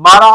12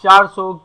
400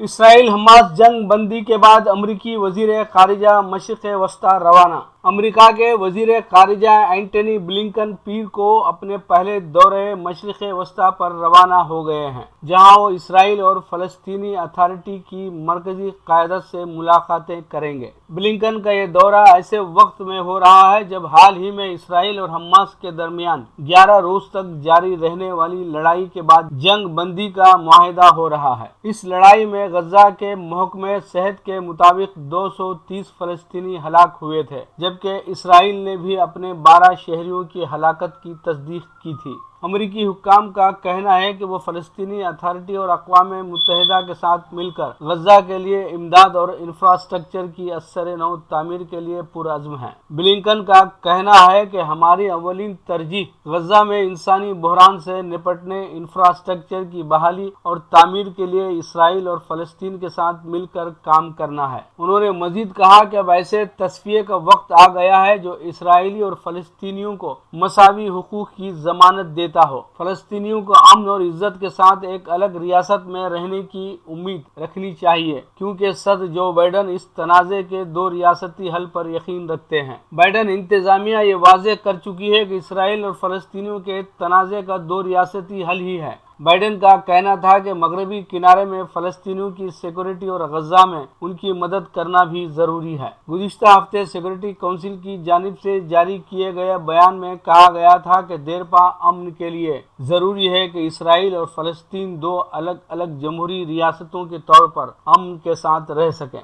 اسرائیل Hamas جنگ بندی کے بعد امریکی وزیر خارجہ مشرق وسطی روانہ۔ امریکہ کے وزیر خارجہ اینٹنی بلنکن پیر کو اپنے پہلے دورے مشرق وسطی پر روانہ ہو گئے ہیں، جہاں وہ اسرائیل اور فلسطینی اتھارٹی کی مرکزی قیادت سے ملاقاتیں کریں گے۔ بلنکن کا یہ دورہ ایسے وقت میں ہو رہا ہے جب حال ہی میں اسرائیل اور حماس کے درمیان 11 روز تک جاری رہنے والی لڑائی کے بعد جنگ بندی کا معاہدہ ہو رہا ہے۔ اس لڑائی میں غزہ کے محکمہ صحت کے مطابق 230 فلسطینی ہلاک ہوئے تھے، جبکہ اسرائیل نے بھی اپنے 12 شہریوں کی ہلاکت کی تصدیق کی تھی۔ امریکی حکام کا کہنا ہے کہ وہ فلسطینی اتھارٹی اور اقوام متحدہ کے ساتھ مل کر غزہ کے لیے امداد اور انفراسٹرکچر کی ازسر نو تعمیر کے لیے پرعزم ہیں۔ بلنکن کا کہنا ہے کہ ہماری اولین ترجیح غزہ میں انسانی بحران سے نپٹنے، انفراسٹرکچر کی بحالی اور تعمیر کے لیے اسرائیل اور فلسطین کے ساتھ مل کر کام کرنا ہے۔ انہوں نے مزید کہا کہ اب ایسے تصفیے کا وقت آ گیا ہے جو اسرائیلی اور فلسطینیوں کو مساوی حقوق کی ضمانت دیتا ہو۔ فلسطینیوں کو امن اور عزت کے ساتھ ایک الگ ریاست میں رہنے کی امید رکھنی چاہیے، کیونکہ صدر جو بائیڈن اس تنازع کے 2 ریاستی حل پر یقین رکھتے ہیں۔ بائیڈن انتظامیہ یہ واضح کر چکی ہے کہ اسرائیل اور فلسطینیوں کے تنازع کا 2 ریاستی حل ہی ہے۔ بائیڈن کا کہنا تھا کہ مغربی کنارے میں فلسطینیوں کی سیکورٹی اور غزہ میں ان کی مدد کرنا بھی ضروری ہے۔ گزشتہ ہفتے سیکورٹی کونسل کی جانب سے جاری کیے گئے بیان میں کہا گیا تھا کہ دیرپا امن کے لیے ضروری ہے کہ اسرائیل اور فلسطین 2 الگ الگ جمہوری ریاستوں کے طور پر امن کے ساتھ رہ سکیں۔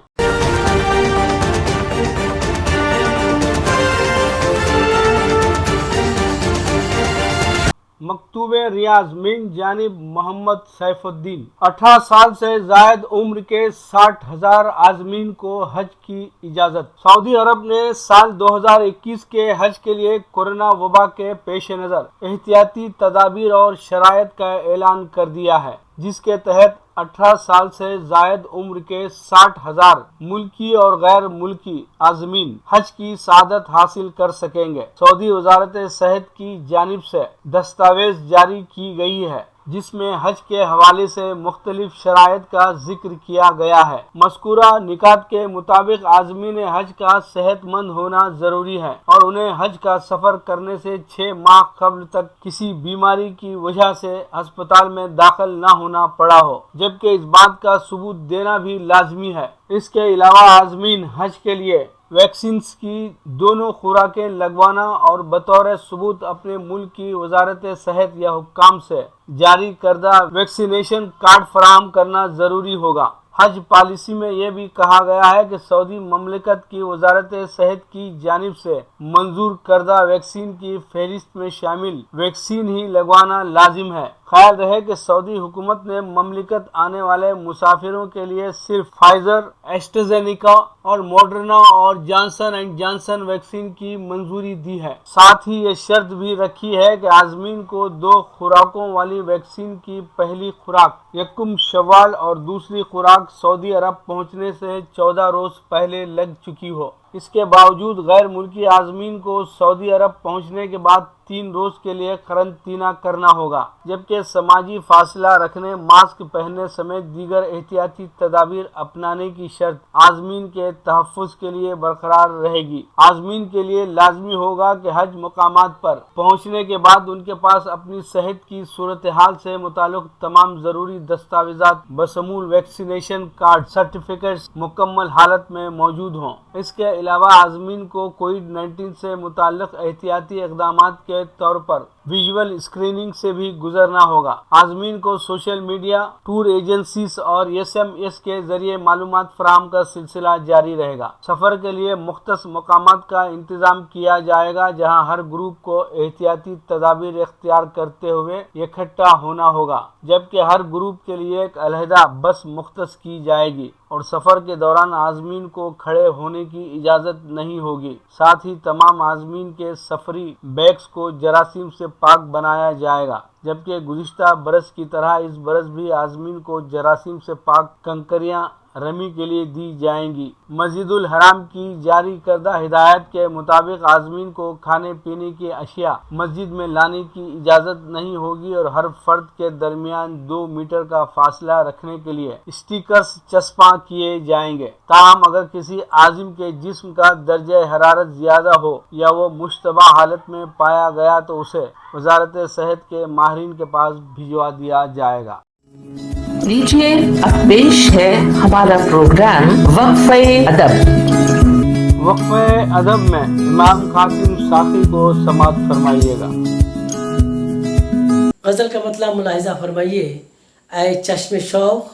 مکتوب ریاض من جانب محمد سیف الدین۔ 18 سال سے زائد عمر کے 60,000 عازمین کو حج کی اجازت۔ سعودی عرب نے سال 2021 کے حج کے لیے کورونا وبا کے پیش نظر احتیاطی تدابیر اور شرائط کا اعلان کر دیا ہے، جس کے تحت 18 سال سے زائد عمر کے 60,000 ملکی اور غیر ملکی عازمین حج کی سعادت حاصل کر سکیں گے۔ سعودی وزارت صحت کی جانب سے دستاویز جاری کی گئی ہے، جس میں حج کے حوالے سے مختلف شرائط کا ذکر کیا گیا ہے۔ مذکورہ نکات کے مطابق عازمین حج کا صحت مند ہونا ضروری ہے اور انہیں حج کا سفر کرنے سے 6 ماہ قبل تک کسی بیماری کی وجہ سے ہسپتال میں داخل نہ ہونا پڑا ہو، جبکہ اس بات کا ثبوت دینا بھی لازمی ہے۔ اس کے علاوہ عازمین حج کے لیے ویکسینز کی دونوں خوراکیں لگوانا اور بطور ثبوت اپنے ملک کی وزارت صحت یا حکام سے جاری کردہ ویکسینیشن کارڈ فراہم کرنا ضروری ہوگا۔ حج پالیسی میں یہ بھی کہا گیا ہے کہ سعودی مملکت کی وزارت صحت کی جانب سے منظور کردہ ویکسین کی فہرست میں شامل ویکسین ہی لگوانا لازم ہے۔ خیال رہے کہ سعودی حکومت نے مملکت آنے والے مسافروں کے لیے صرف فائزر، ایسٹرازینیکا اور موڈرنا اور جانسن اینڈ جانسن ویکسین کی منظوری دی ہے۔ ساتھ ہی یہ شرط بھی رکھی ہے کہ عازمین کو 2 خوراکوں والی ویکسین کی پہلی خوراک 1 شوال اور دوسری خوراک سعودی عرب پہنچنے سے 14 روز پہلے لگ چکی ہو۔ اس کے باوجود غیر ملکی عازمین کو سعودی عرب پہنچنے کے بعد 3 روز کے لیے قرنطینہ کرنا ہوگا، جبکہ سماجی فاصلہ رکھنے، ماسک پہننے سمیت دیگر احتیاطی تدابیر اپنانے کی شرط عازمین کے تحفظ کے لیے برقرار رہے گی۔ عازمین کے لیے لازمی ہوگا کہ حج مقامات پر پہنچنے کے بعد ان کے پاس اپنی صحت کی صورتحال سے متعلق تمام ضروری دستاویزات بشمول ویکسینیشن کارڈ سرٹیفکیٹس مکمل حالت میں موجود ہوں۔ اس کے علاوہ عازمین کو کووڈ-19 سے متعلق احتیاطی اقدامات کے طور پر ویژول اسکریننگ سے بھی گزرنا ہوگا۔ عازمین کو سوشل میڈیا، ٹور ایجنسیز اور SMS کے ذریعے معلومات فراہم کا سلسلہ جاری رہے گا۔ سفر کے لیے مختص مقامات کا انتظام کیا جائے گا، جہاں ہر گروپ کو احتیاطی تدابیر اختیار کرتے ہوئے اکٹھا ہونا ہوگا، جبکہ ہر گروپ کے لیے ایک علیحدہ بس مختص کی جائے گی اور سفر کے دوران عازمین کو کھڑے ہونے کی اجازت نہیں ہوگی۔ ساتھ ہی تمام عازمین کے سفری بیگز کو جراثیم سے پاک بنایا جائے گا، جبکہ گزشتہ برس کی طرح اس برس بھی عازمین کو جراثیم سے پاک کنکریاں رمی کے لیے دی جائیں گی۔ مسجد الحرام کی جاری کردہ ہدایت کے مطابق عازمین کو کھانے پینے کی اشیاء مسجد میں لانے کی اجازت نہیں ہوگی اور ہر فرد کے درمیان 2 میٹر کا فاصلہ رکھنے کے لیے اسٹیکرز چسپاں کیے جائیں گے۔ تاہم اگر کسی عازم کے جسم کا درجہ حرارت زیادہ ہو یا وہ مشتبہ حالت میں پایا گیا تو اسے وزارت صحت کے ماہرین کے پاس بھجوا دیا جائے گا۔ لیجیے اب پیش ہے ہمارا پروگرام وقفہ ادب۔ وقفہ ادب میں امام قاسم ساقی کو سماعت فرمائیے گا۔ غزل کا مطلب ملاحظہ فرمائیے۔ اے چشم شوق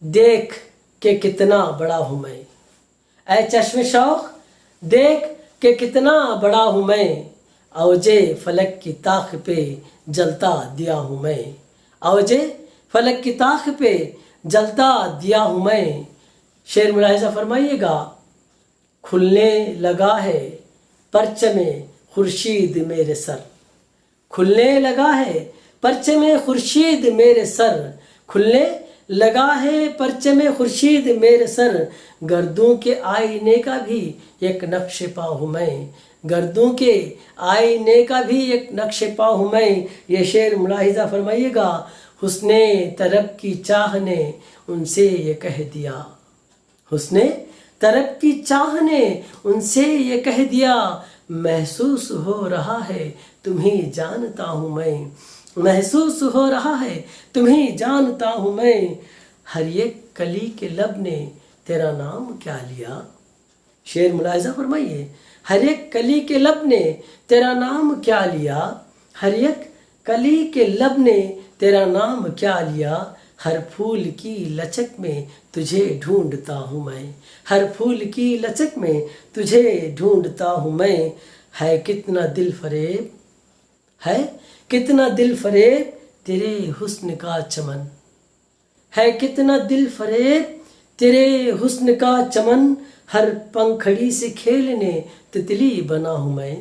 دیکھ کہ کتنا بڑا ہوں میں، اے چشم شوق دیکھ کہ کتنا بڑا ہوں میں، اوجے فلک کی طاق پہ جلتا دیا ہوں میں، اوجے فلک کی طاق پہ جلتا دیا ہوں میں۔ شعر ملاحظہ فرمائیے گا۔ کھلنے لگا ہے پرچم خورشید میرے سر، کھلنے لگا ہے پرچم خورشید میرے سر، کھلنے لگا ہے پرچم خورشید میرے سر، گردوں کے آئینے کا بھی ایک نقش پا ہوں میں، گردوں کے آئینے کا بھی ایک نقش پا ہوں میں۔ یہ شعر ملاحظہ فرمائیے گا۔ حسن طرب کی چاہ نے ان سے یہ کہہ دیا، حسن طرب کی چاہ نے ان سے یہ کہہ دیا، محسوس ہو رہا ہے تمہیں جانتا ہوں میں، محسوس ہو رہا ہے تمہیں جانتا ہوں میں، ہر ایک کلی کے لب نے تیرا نام کیا لیا۔ شعر ملاحظہ فرمائیے۔ ہر ایک کلی کے لب نے تیرا نام کیا لیا، ہر ایک کلی کے لب نے تیرا نام کیا لیا، ہر پھول کی لچک میں تجھے ڈھونڈتا ہوں میں، ہر پھول کی لچک میں تجھے ڈھونڈتا ہوں میں، ہے کتنا دل فریب، ہے کتنا دل فریب تیرے حسن کا چمن، ہے کتنا دل فریب تیرے حسن کا چمن، ہر پنکھڑی سے کھیلنے تتلی بنا ہوں میں۔